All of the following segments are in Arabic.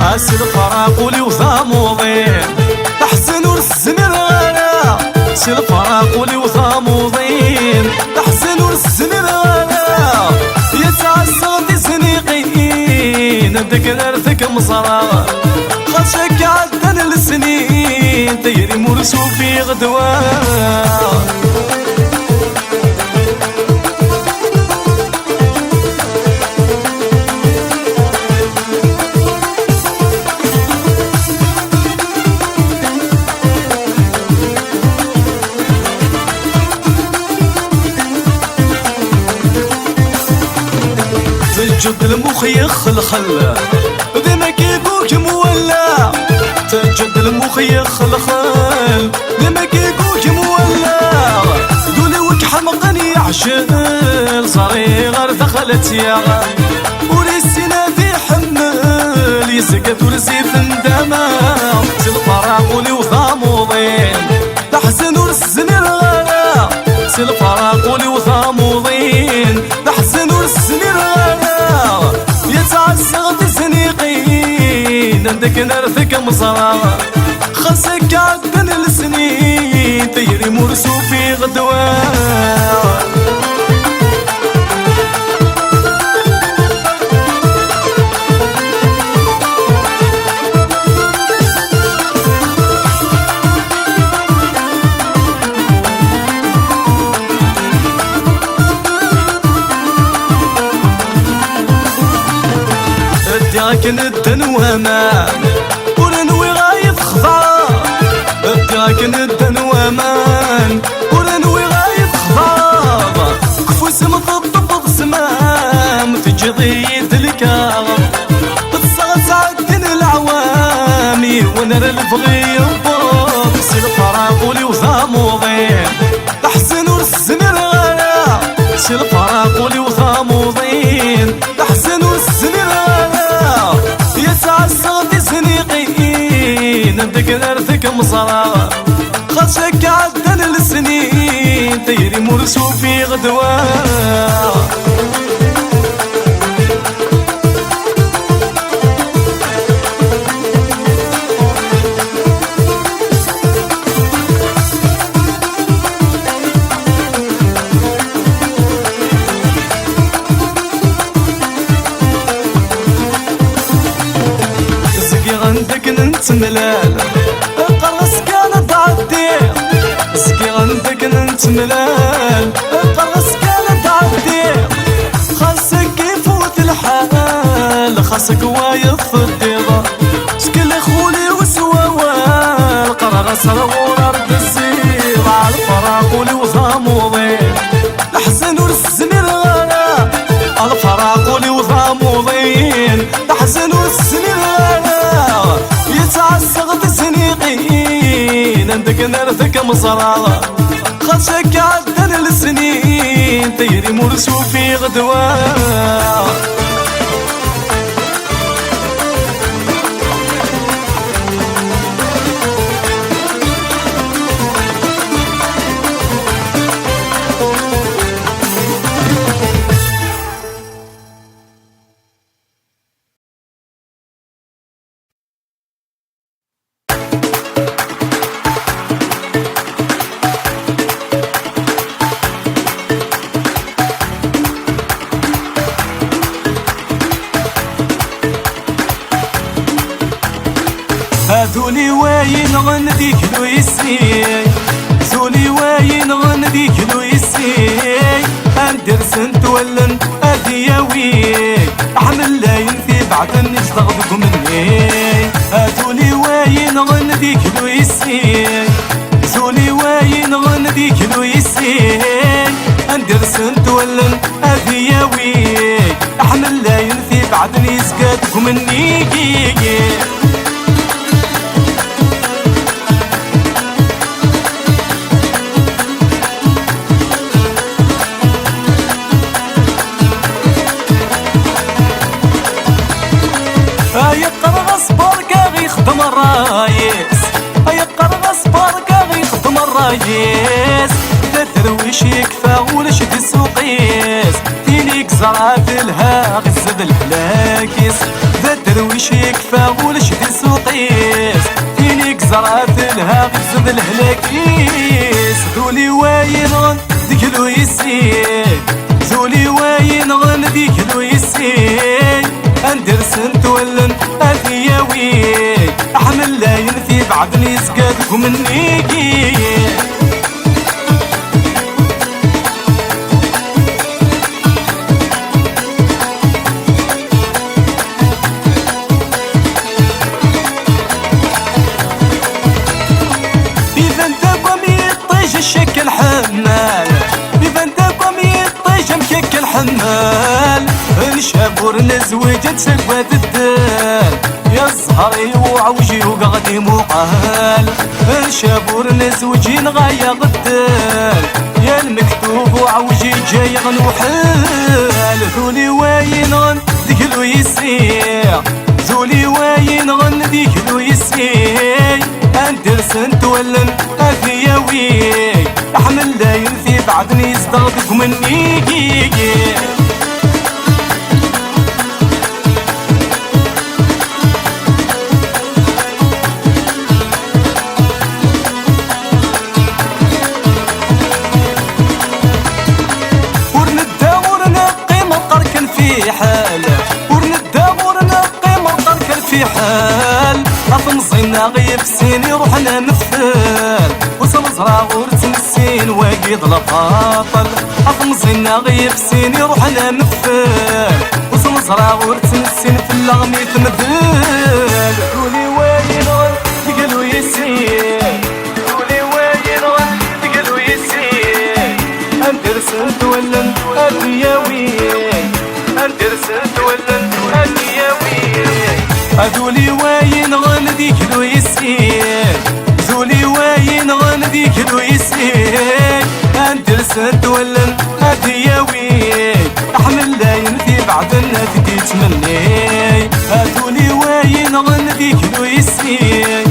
اسي الفراق ولي وثاموضين تحسن ورسمر غانا سي الفراق ولي وثاموضين تحسن ورسمر غانا يتعسى دي سنيقين بدك نرثك مصرا خاصك عدن السنين تيري مرسو في غدوة تجد المخ يخلخل ديما كيقولك مولع تجد المخ يخلخل ديما كيقولك مولع قولي وك حمقني يعشل صغير دخلت يا وريسينا في حمل يسكت ورسيف ندما سي الفراق ولي وثاموضين تحسن ورسمر غانا سي الفراق ولي وثاموضين تحسن ورسمر غانا يتعسق سنيقين عندك نرثك مصرا خاصك عدن السنين تيري مرسو في غدوة ادياك ندن وامان ورنوي غاية خضار ادياك ندن وامان ورنوي غاية خضار كفوس مطبطب بسمام في قضية الكار بتصغت عدن العوامي ونرى البغي ينبض سي الفراق ولي وثاموضين تحسن ورسمر غانا سي الفراق ولي وثاموضين تحسن ورسمر غانا يتعسق دي سنيقين عندك نرثك مصرا خاصك عدن السنين تيري مرسو في غدوة عندك نتملال قرص كانت عدي زكي عندك نتملال قرص كانت عدي خاصك يفوت الحال خاصك وايض الديضة شكل خولي وسواوال قرص رغور ارض الزيض على الفراق ولي وثاموضين تحسن ورسمر غانا على الفراق ولي وثاموضين تحسن ورسمر غانا يتعسق سنيقين عندك نرثك مصرا خاصك عدن السنين تيري مرسو في غدوة هاذولي واين غنديك لو يسي زولي واين غنديك لو يسي اندر سنت ولن ادياوي احمل لا ينفي بعد نشتغلك مني هاذولي واين غنديك لو يسي زولي واين غنديك لو يسي اندر سنت ولن ادياوي احمل لا ينفي بعد نشتغلك مني يقرغص بركة يخدم الرايس يقرغص بركة يخدم الرايس ترويش يكفى ولشد السوقيس تينيك زرعة الها غزد الحلاكس ترويش ويش يكفى ولش دي سوقيس فينيك زرعت لها غزد الهلاكيس ذولي واين ديكلو يسيك ذولي واين غن ديكلو يسيك اندر سنت ولن اثياوي احمل لا ينفي بعدني سقادكم النيكي الشكل حمال بفندكم يطيش مكيك الحمال الشابور نزوج تسقوات الدال يا الزهري وعوجي وقعدي مقال الشابور نزوج نغايا الدال يا المكتوب وعوجي جاي غنوحال ذولي واين ديكلو يسيع ذولي واين غن ديكلو يسيع اندر سنت ولن اثياوي احمل لا ينفي بعدني صدقك مني جيجي ورندا ورنقي مطر كان في حال ورندا ورنقي مطر كان في حال أفنصينا غيب سيني روحنا مثال وصل زرع ورث السين واقيد الباطل أفنصينا غيب سيني روحنا مثال وصل زرع ورث السين في اللغمي تمثال قولي وين غن تقلو يسير قولي وين غن تقلو يسير أندر سنت ولن أدياوي أندر سنت ولن أدياوي ذولي واين غن ديكلو يسير ذولي واين غن ديكلو يسير اندر سنت ولن هدياوي احمل لا ينفي بعد الناس تتمني ذولي واين غن ديكلو يسير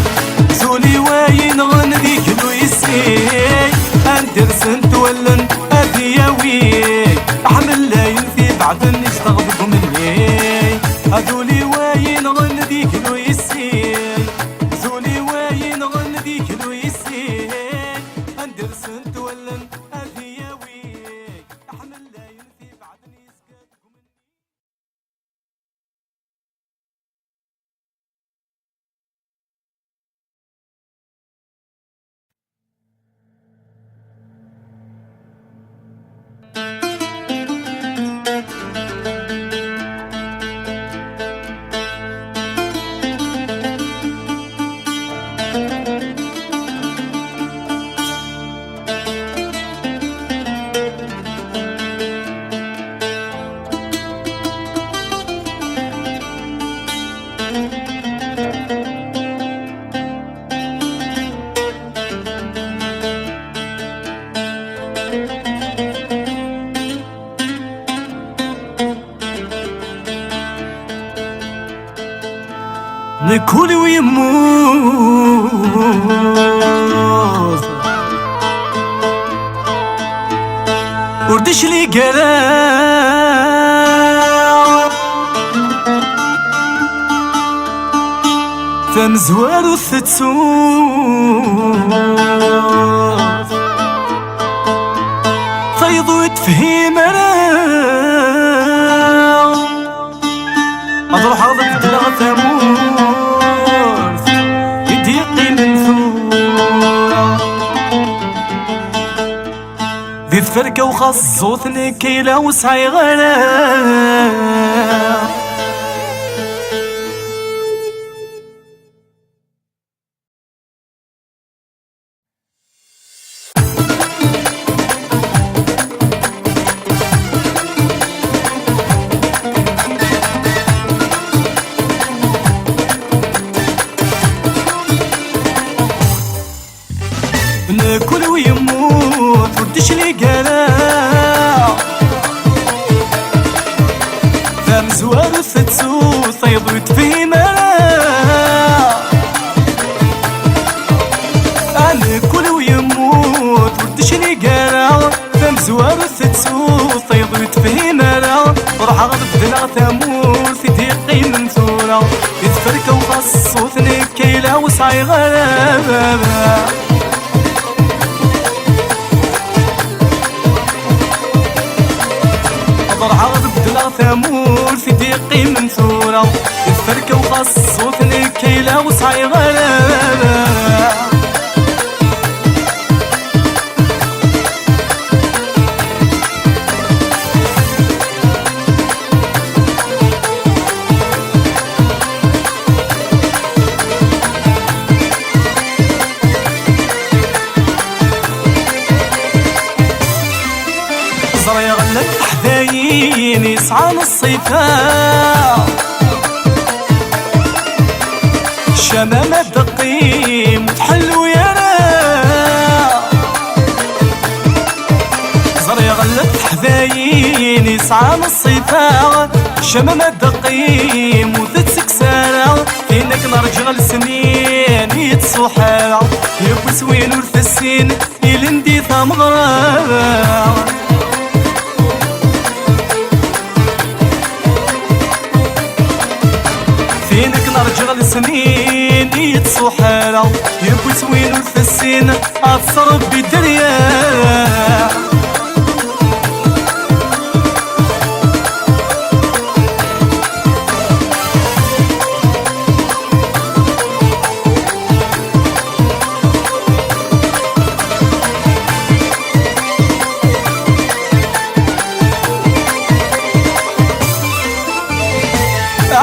ذولي واين غن ديكلو يسير اندر سنت ولن هدياوي احمل لا ينفي بعد الناس تغضب مني ذولي واين غن ديكلو يسير ذولي واين غن ديكلو يسير اندر سنت ولن اثياوي احمل لا ينفي بعدني سكاتكم نكول ويموت وردش لي قرار ثم زوار وثتسوت فيض وتفهيم اضروح ارضك دلغ ثموت يديقي من ثورة ذي الفركة وخصوتني كيلا وسعي غلا ناكل ويموت وردش لي قلاع ثم زوار الثتسوس صيد ويطفي ملاع ناكل ويموت وردش لي قلاع ثم زوار الثتسوس صيد ويطفي ملاع وراح غضب دلع ثموس يديقي من ثورة وصعي غلابة ضرعة بدلا ثمور في ديقي منثورة الفركة وخاص صوت نكيلة وصعي غلابة زرع غلب حذاين يسعى الصيفاء شمامة دقيم وتحلو يا راء زرع غلب حذاين يسعى الصيفاء شمامة دقيم وتتسك سارة فينك نرجع لسنين يتصوحا يبو سوين ورثسين يلندي ثمغرا فينك نرجع لسنين يتصوحالا يبو سوين وثسين اتصرف بالدريا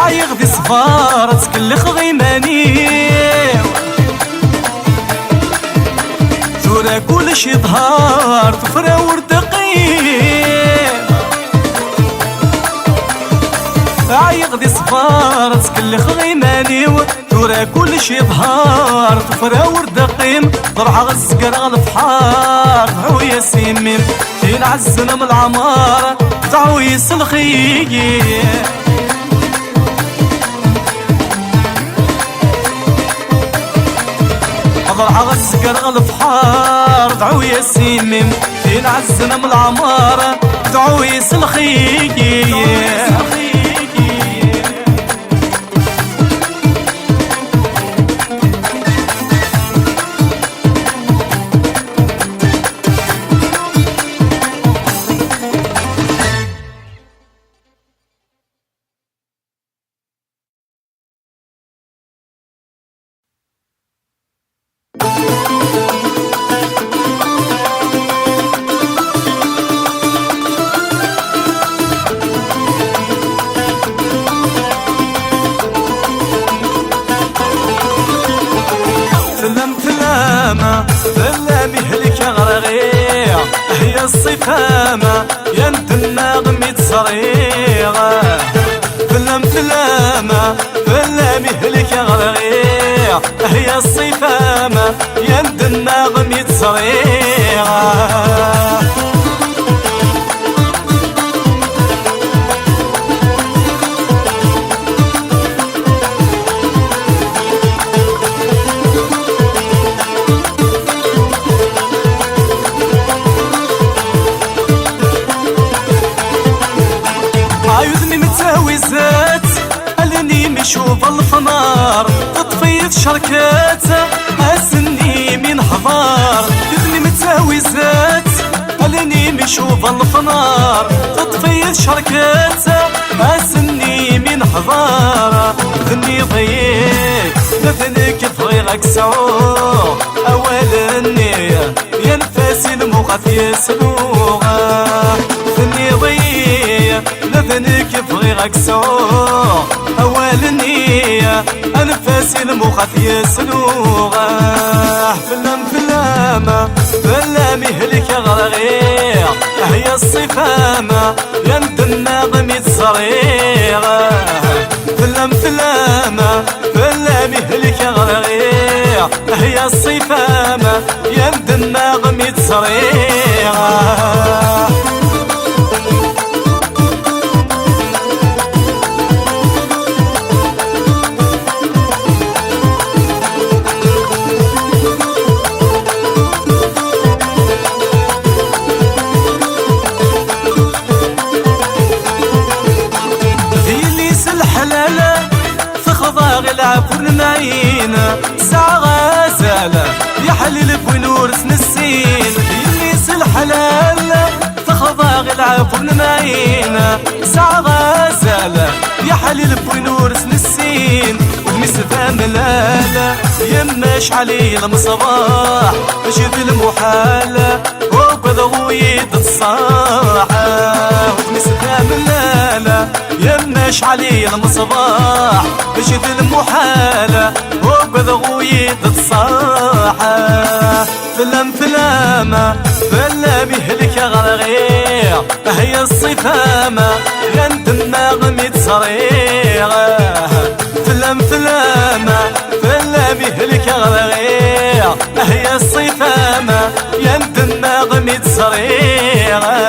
عيغدي صفارة تكلخ غيماني ثورة كلش يظهر تفرا وردقيم عيغدي صفارة تكلخ غيماني ثورة كلش يظهر تفرا وردقيم ضرعة غزقر غالفحار دعو ياسمين فين عزنا من العمارة دعو يسلخي ضرعة غزقر غالفحار دعو ياسمين فين عزنا من العمارة دعو يسلخي فلا مهلك غرغيع هي الصفامة يند الناغم يتصريغ فلا مثلامة فلا مهلك غرغيع هي الصفامة يند الناغم يتصريغ عيوذني متاوزات ألني مشوف الفنار تطفيت شركات أسني من حضار يذني متاوزات ألني مشوف الفنار تطفيت شركات أسني من حضار ذني ضيق لذنك ضيغك سعور أولا النية ينفاسي المغث يسلوغا ذني ضيق لذنك بغيغك سعور أول النية أنفاسي المخاف يسلوغه فلام فلامة فلا مهلك غرغيع هي الصفامة يند الناغم يتصريغه فلام فلامة فلا مهلك غرغيع هي الصفامة يند الناغم يتصريغه غي العفو المعين ساعة غزالة يا حليل بوينور سنسين يميس الحلال تخضع غي العفو المعين ساعة غزالة يا حليل بوينور سنسين ومسفة ملالة يماش علي المصباح ماشي في المحال وبضويت الصاحة ومسفة ملالة يماش علي المصباح ماشي في المحال وبضويت الصاحة فلام فلامة فلام يهلك غرغير هي الصفامة يا الدماغ متصريغة فلام فلامة فلام يهلك غرغير هي الصفامة يا الدماغ متصريغة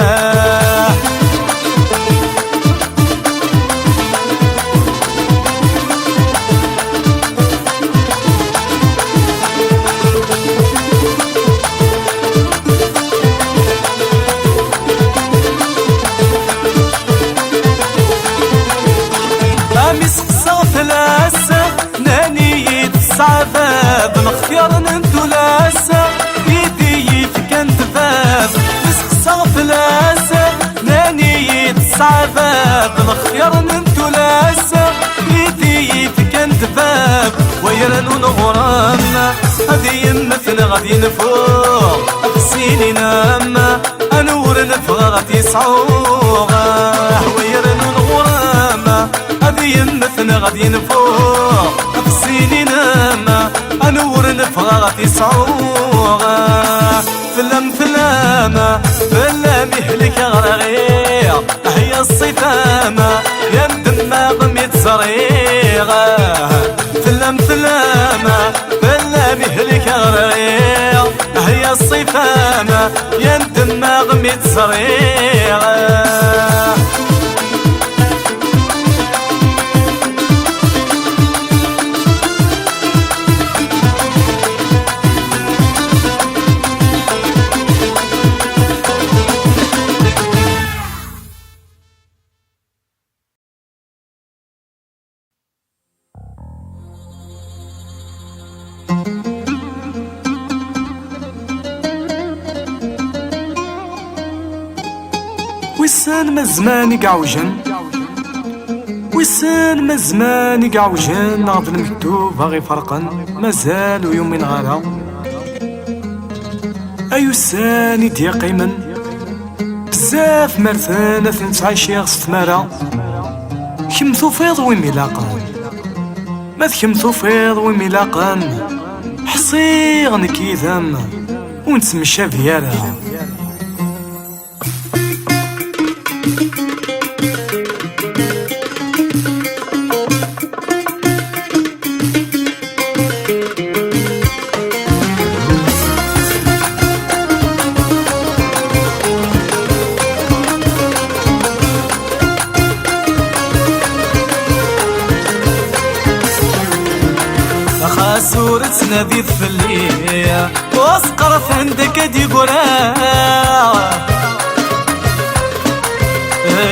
صعبة بالاختيار ننتو لاسة يدي كانت باب مسقسة فلاسة ناني صعبة بالاختيار ننتو لاسة يدي كانت باب ويرنون غرامنا هذي يمثل غادي نفوق أفسيني ناما أنور نفغى غادي يسعوغا ويرنون غرامنا هذي يمثل غادي نفوق أفسيني ناما أنور نفغى غادي يسعوغا فلام فلامة فلام يهلك غرغير هي الصفامة يا الدماغ متصريغة فلام فلامة فلام يهلك غرغير هي الصفامة يا الدماغ متصريغة ويسان ما زمان يقعوجن ويسان ما زمان يقعوجن ناض المكتوب باغي فرقن مازال ويوم من غارة أيوسان يدي قيمن بزاف مرثان ثنتعيش يغص ثمارة كمثو فيض وميلاقان ما كمثو فيض وميلاقان حصيغ نكيذم ونتمشى بيارها سورة نبي فلية واسقرف عندك دي قرا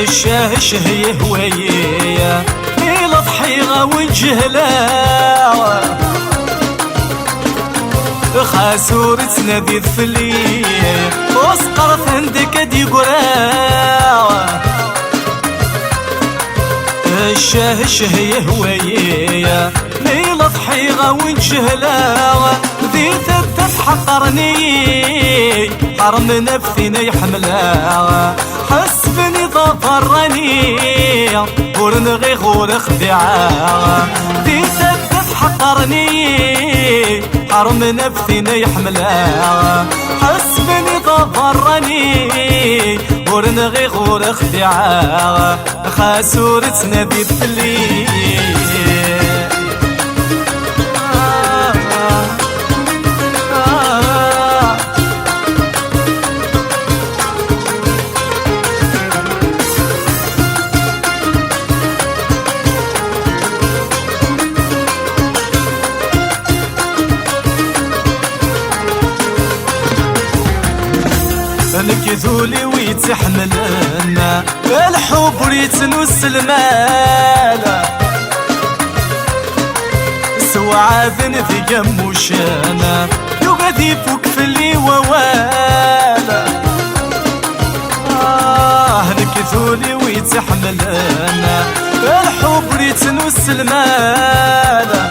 الشاهش هي هوية إلى ضحيغة والجهلة خاسورة نبي فلية واسقرف عندك دي قرا الشاهش هي هوية ليلة ضحيغة وانجهلاوة ذي ثبت حقرني حرم نفسينا يحملاوة حسبني ظفرني ورنغي غور خدعاوة ذي ثبت حقرني حرم نفسينا يحملاوة حسبني ظفرني ورنغي غور خدعاوة خاسورة نبي بفلي الكذولي ويتحملنا الحب ريتن والسلمالة سوى عاذن في قموشانا يغذي فوق في اللي ووالا نكثولي ويتحمل انا الحب ريتن والسلمانة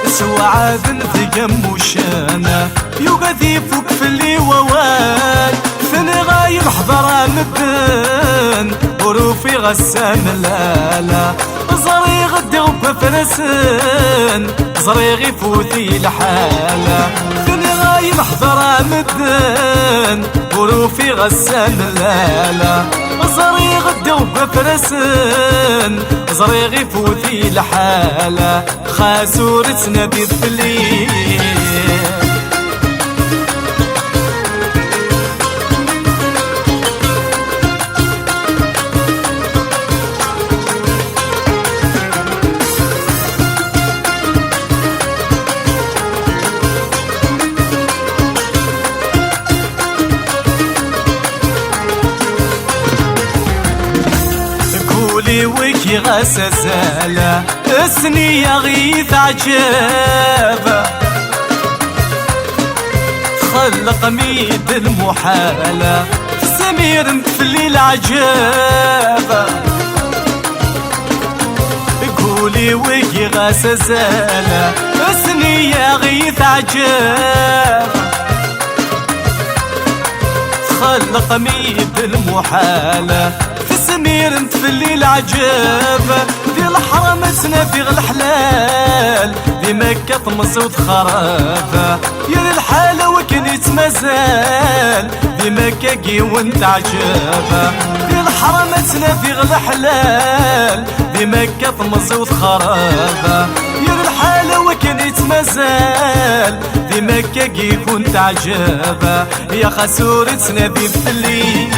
سوى عاذن في قموشانا يغذي فوق في اللي ووال ثني غايب حضر مدن وروفي غسان لالا زري غدي وبفرسن زري غيفوتي لحالة ثني غايب حضر مدن وروفي غسان لالا زري غدي وبفرسن زري غيفوتي لحالة خاسورة نادي الثليل ويكي غسزالة السنية غيث عجابة خلق ميد المحالة سمير متفلي العجابة قولي ويكي غسزالة السنية غيث عجابة خلق ميد المحالة سمير متفلي العجابة في الحرم سنافي الحلال في مكة طمسوت خرافة يا الحالة وكن يتمازال في مكة قي وانت عجابة في الحرم سنافي الحلال في مكة طمسوت خرافة يا الحالة وكن يتمازال في مكة قي وانت عجابة يا خسورة سنافي في الليل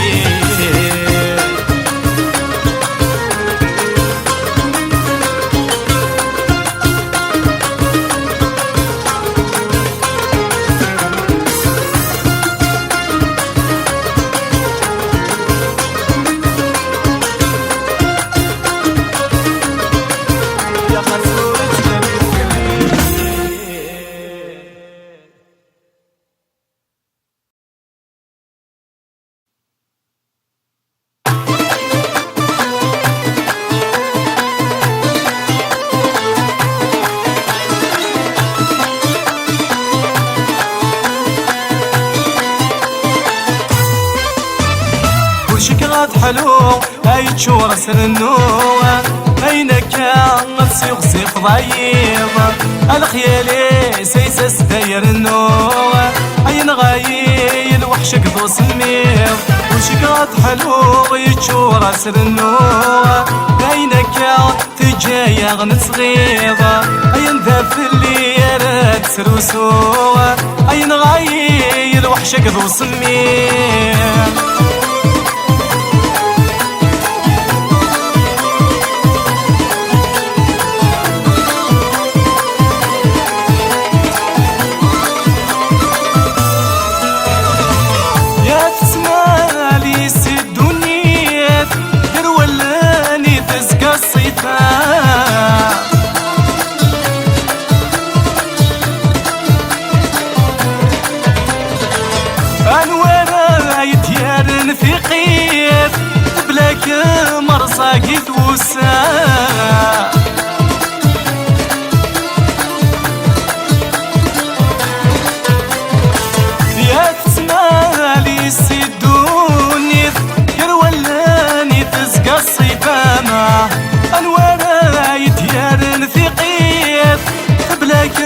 شكرات حلو هاي تشور سرنوة هينك نصيغ سيف ضيضة الخيالي سيسس داير النوة عين غايل وحشك ذو سمير وشكرات حلو يتشور سرنوة هينك تجايا غنت صغيرة عين ذا في اللي يرد سروسوة عين غايل وحشك ذو سمير مرصاقي توسع يا تسمالي سيدوني يرولاني تسقى الصيفانة انوار يتيار ثقيف بلاك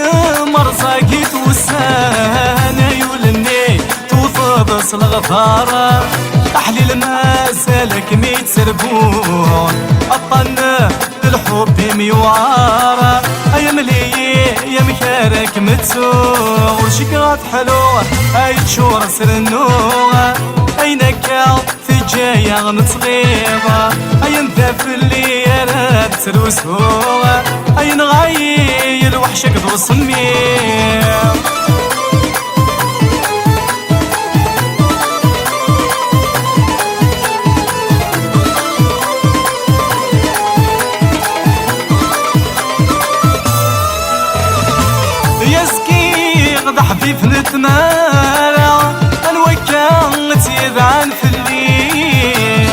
مرصاقي توسع انا يولني توفض الغفارة أحلي المسالك ميت سربون الطنة بالحب ميوعارة أي ملي يا مكارك متسوق وشكرات حلوة أي تشور سرنوة أي نكا ثجايا غنت صغيرة أي نذاف اللي يراد سروسوة أي نغايل وحشك ذو صميم ثمارة الوكا تيذعن في الليل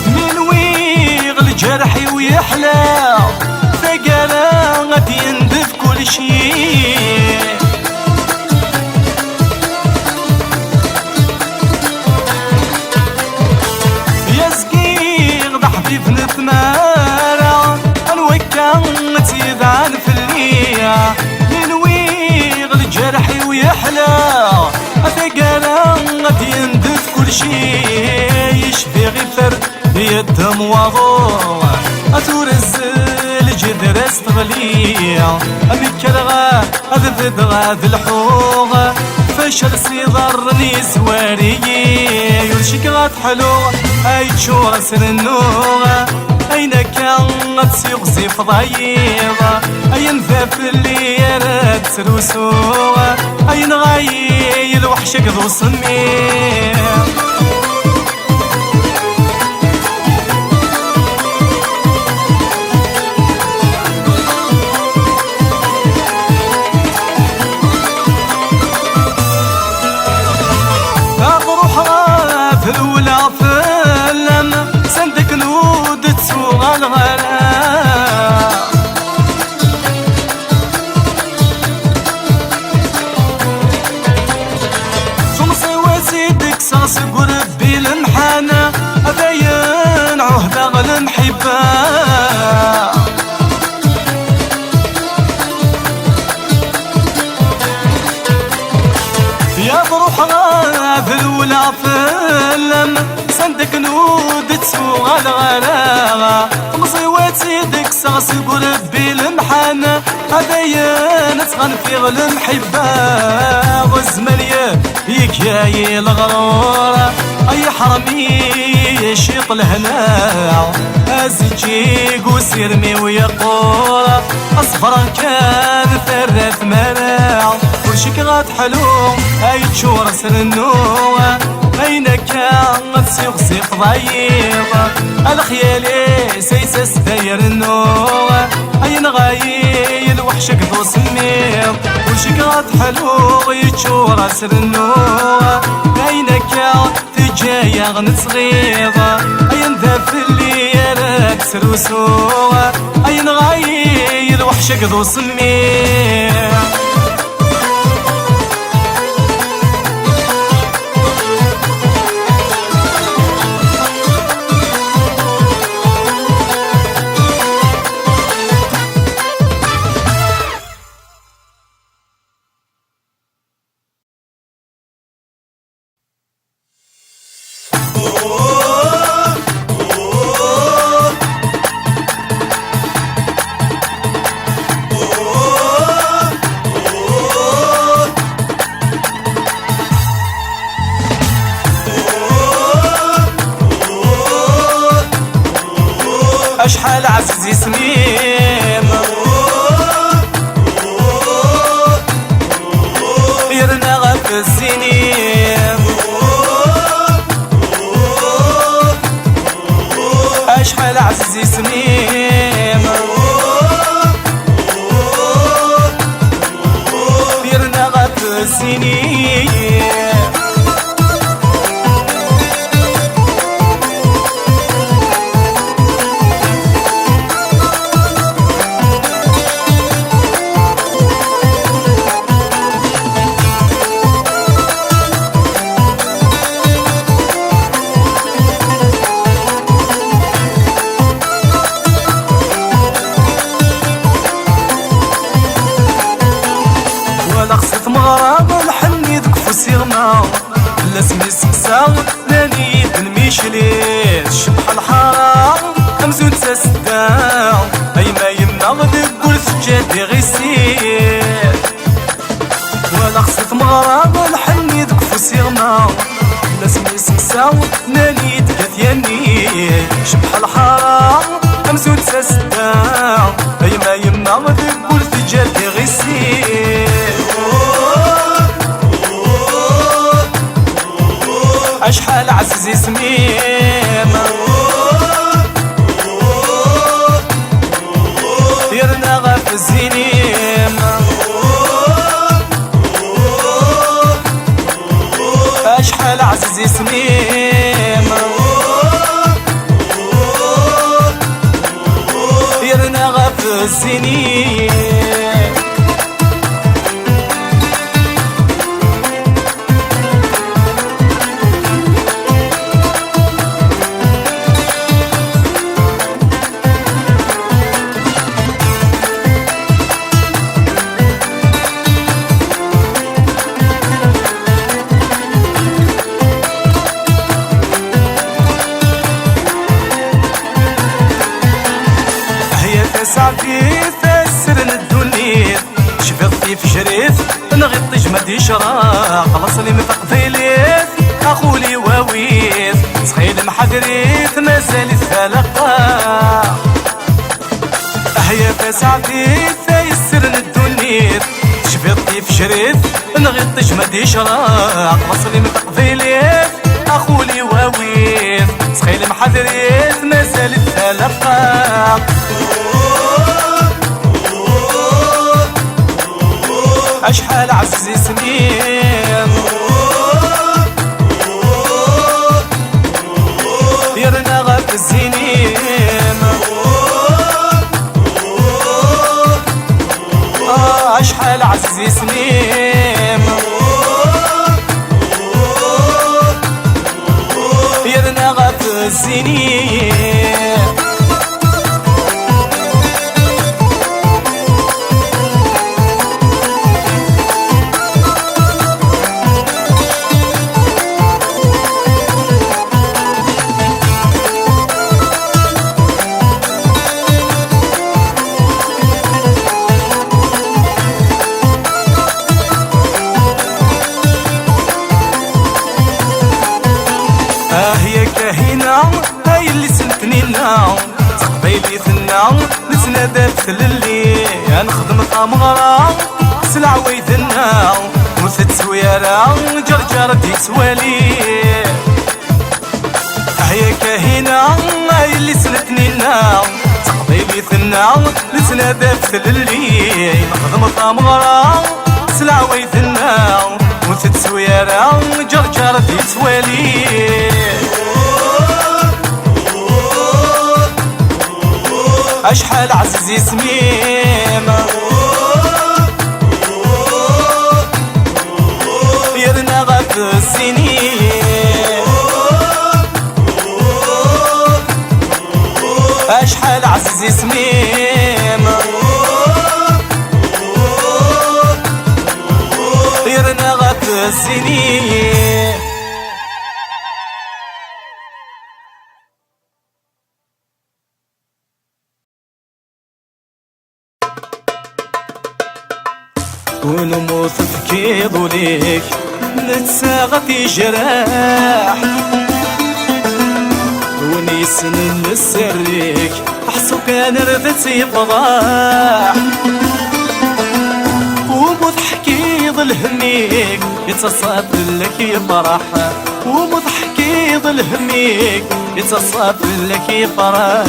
من ويغ جرحي ويحلى ثقالا غادي يندف كل شيء يا سقيغ ذا حبيب نثمارة الوكا تيذعن في الليا من ويغ الجرحي ويحلى ثقالا غادي يندف كل شيء يشفي غفر يدم وضوء أتورزل جدر استغلية أمكرغا أذبدغا ذي الحوغ فشل سيضرني زواري يرشك غتحلو أي تشور سرنوغ أين كانت سيغزي فضايضة أين ذاف اللي يرد سروسوغ أين غايل وحشك ذو صميم ولا فلم صندق نود تسوغ الغلا صمصي وزيدك صاص قربي المحانة أبين عهد غل محبة يا بروح غافل ولا فلم صندق نود تسوغ الغلاغة مصيوات سيدك صاص قربي المحانة أبين تغنفي المحبة والزمن يكاي الغرور أي حرمي يشيق الهنا أزجيق وسيرمي ويقور أصفر كان ثرث مناع كلشي غتحلو أي تشور سرنوغ أين كانت سيغزي فضايضة الخيالي سيسس داير النوغ أين غايل وحشك ذو سمير كلشي غتحلو يتشور سرنوغ أين كانت تجايا غنتصغيضة أين ذاف اللي يراك سروسوغ أين غايل وحشك ذو سمير أشحال عزيزي سنين يرنا غف السنين أشحال عزيزي سنين يرنا غف السنين مغرب الحني ذك فسيغنا لاسمي سكسا ناني بن ميشليل شبح الحرام امزون تسدا اي ما يمنا غدك قول سجادي غيسير ولا خصت مغرب الحني ذك فسيغنا لاسمي سكسا ناني تكاثياني شبح الحرام امزون تسدا اي ما يمنا غدك قول سجادي غيسير أشحال عزيزي سميم الزينين. سعدي فسرن الدنيا شفطي في شريف نغطي جمدي شرا خلصني من تقفيليت اخولي واويت سخيل محذريت مازال الثلاقة هيا فسعدي فسرن الدنيا شفطي في شريف نغطي جمدي شرا خلصني من تقفيليت اخولي واويت سخيل محذريت مازال الثلاقة. أشحال عزي سنين يرنا غاب الزينين أشحال عزي سنين يرنا غاب الزينين. هي كهينة هاي اللي سنتنينا تقبيلي ثنا نتنادى بثللي نخدم طامغرة سلع ويدنا مثل سويرة جرجر دي سوالي. هي كهينة هاي اللي سنتنينا تقبيلي ثنا نتنادى بثللي نخدم طامغرة سلع ويدنا مثل سويرة جرجر دي سوالي. أشحال عزيزي سميم يرنا غاب السنين أشحال عزيزي سميم يرنا غاب السنين. ونموت تفكيض ليك نتساغط جراح ونيسن نسريك احسو كان ردتي فضاح ومضحكي ظل هميك يتصاب لك يفرح ومضحكي ظل هميك يتصاب لك يفرح.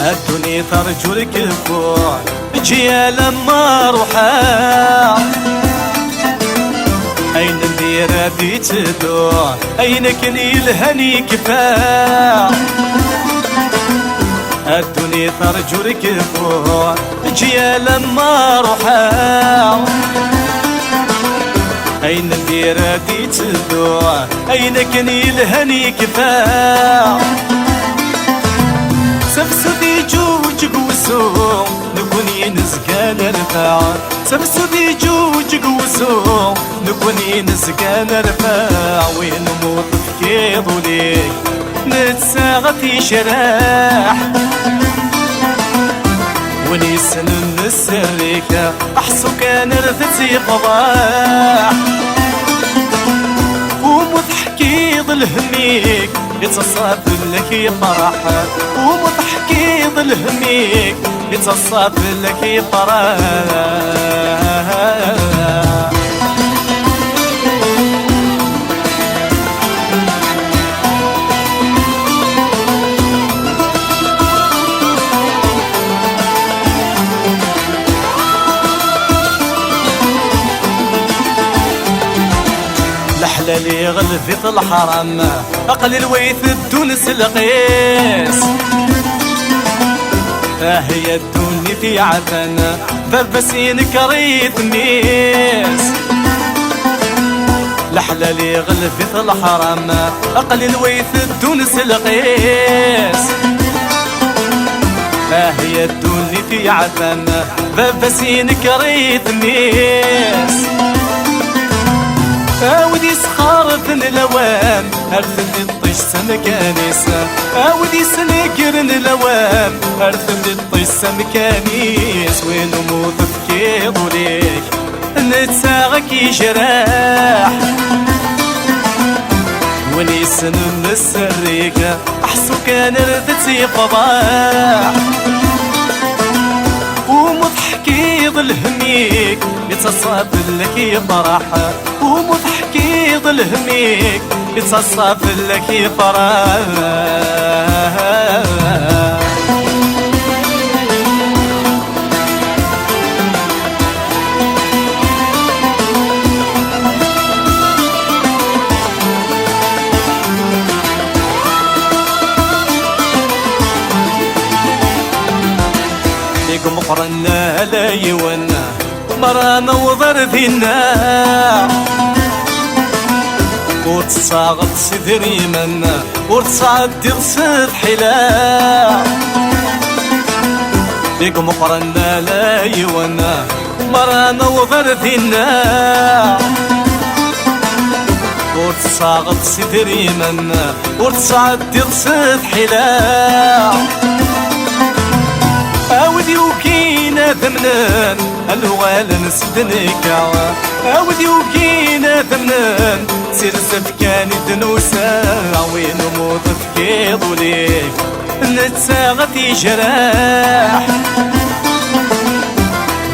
الدنيا ترجو لك الفوع جيا لما روحا أين ندير هذي تدوع أين كني الهني كفاع. الدنيا ترجو لك الفوع جيا لما روحا أين ندير هذي تدوع أين كني الهني كفاع. سبسودي جوج قوسو نكوني نزكان رفاع سبسودي جوج قوسو نكوني نزكان رفاع. وين موت فكيض ليك نتساغتي شراح ونيسن نسريك احسو كان رثتي قضاح ومضحكي ظل هميك يتصاب لك يفرح ومضحكي ظل هميك يتصاب لك يفرح. الحلال غلفت الحرام أقل الويث الدونس القيس هي الدوني في عفنا بابسين كريت ميس الحلال غلفت الحرام أقل الويث الدونس القيس هي الدوني في عفنا بابسين كريت ميس ودي سخار في الأوام أرثم الطيش سمكانيس ودي سنكر الأوام أرثم الطيش سمكانيس وين موت تكيض ليك نتساغك يجراح ونيسن السريك أحسو كان ردتي فضاح ومضحكي ظل هميك يتصاب لك يفرح ومضحكي ظل هميك يتصاب لك يفرح مقرنا لا يونا مرانا وضر فينا وتصاغط صدري منا وتصعد صد حلا بيك مقرنا لا يونا مرانا وضر فينا وتصاغط صدري منا وتصعد صد حلا أودي وكينا ثمنان الوال نسدنك أودي وكينا ثمنان سير سفكان الدنوسا وين موت فكيض ليك نتساغت جراح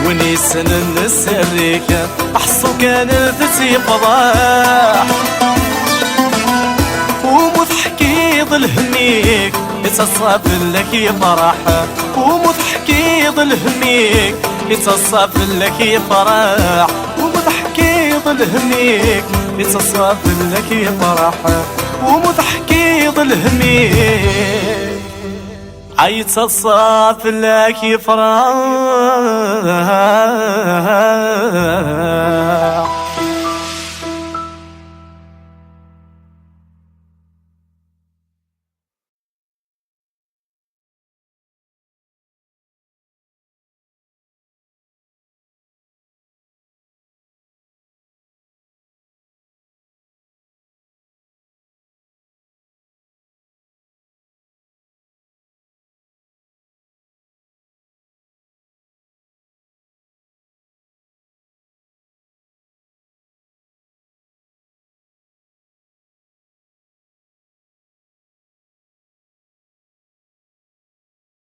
ونيسن نسريك أحسو كان تسي فضاح ومضحكي ظل هميك يتصاب لك يفرح ومضحكي ظل هميك يتصاب لك يفرح ومضحكي ظل هميك يتصاب لك يفرح ومضحكي ظل هميك يتصاب لك يفرح